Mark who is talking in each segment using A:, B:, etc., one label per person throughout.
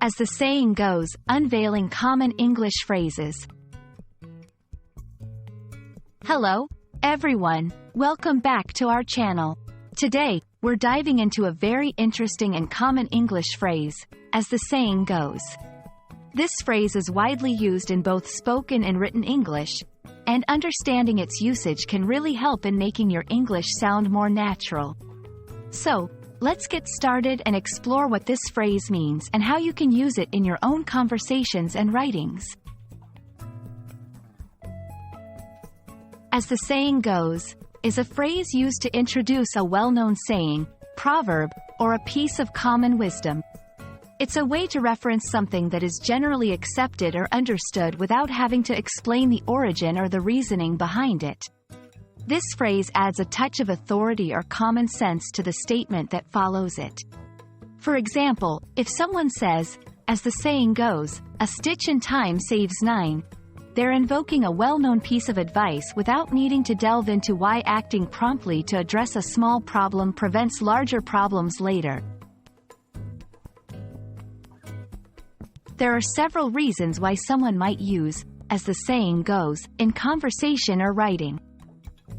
A: As the saying goes, unveiling common English phrases. Hello, everyone. Welcome back to our channel. Today, we're diving into a very interesting and common English phrase, as the saying goes. This phrase is widely used in both spoken and written English, and understanding its usage can really help in making your English sound more natural. So, let's get started and explore what this phrase means and how you can use it in your own conversations and writings. As the saying goes, is a phrase used to introduce a well-known saying, proverb, or a piece of common wisdom. It's a way to reference something that is generally accepted or understood without having to explain the origin or the reasoning behind it. This phrase adds a touch of authority or common sense to the statement that follows it. For example, if someone says, as the saying goes, a stitch in time saves 9, they're invoking a well-known piece of advice without needing to delve into why acting promptly to address a small problem prevents larger problems later. There are several reasons why someone might use, as the saying goes, in conversation or writing.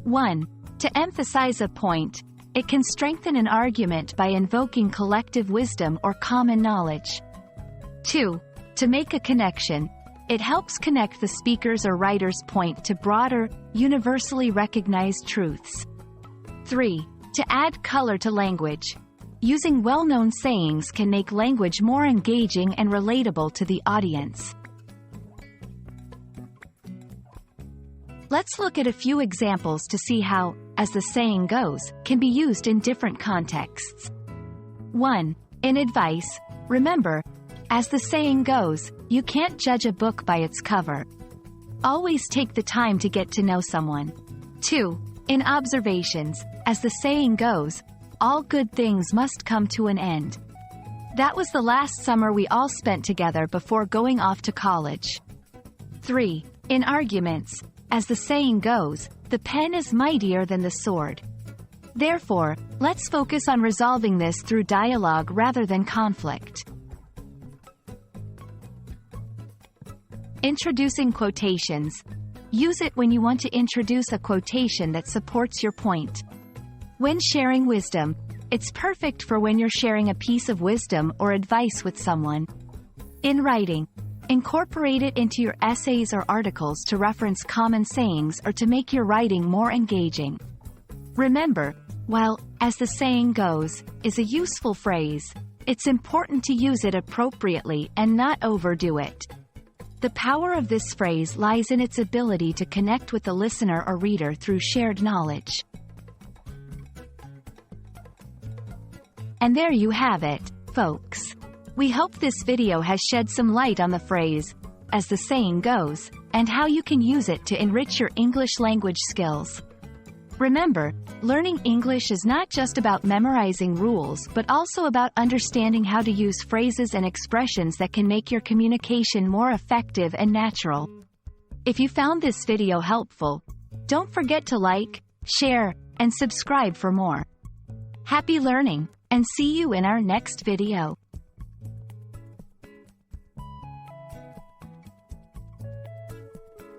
A: 1. To emphasize a point, it can strengthen an argument by invoking collective wisdom or common knowledge. 2. To make a connection, it helps connect the speaker's or writer's point to broader, universally recognized truths. 3. To add color to language. Using well-known sayings can make language more engaging and relatable to the audience. Let's look at a few examples to see how, as the saying goes, can be used in different contexts. 1. In advice, remember, as the saying goes, you can't judge a book by its cover. Always take the time to get to know someone. 2. In observations, as the saying goes, all good things must come to an end. That was the last summer we all spent together before going off to college. 3. In arguments, as the saying goes, the pen is mightier than the sword. Therefore, let's focus on resolving this through dialogue rather than conflict. Introducing quotations. Use it when you want to introduce a quotation that supports your point. When sharing wisdom, it's perfect for when you're sharing a piece of wisdom or advice with someone. In writing, incorporate it into your essays or articles to reference common sayings or to make your writing more engaging. Remember, while, as the saying goes, is a useful phrase, it's important to use it appropriately and not overdo it. The power of this phrase lies in its ability to connect with the listener or reader through shared knowledge. And there you have it, folks. We hope this video has shed some light on the phrase, as the saying goes, and how you can use it to enrich your English language skills. Remember, learning English is not just about memorizing rules but also about understanding how to use phrases and expressions that can make your communication more effective and natural. If you found this video helpful, don't forget to like, share, and subscribe for more. Happy learning, and see you in our next video.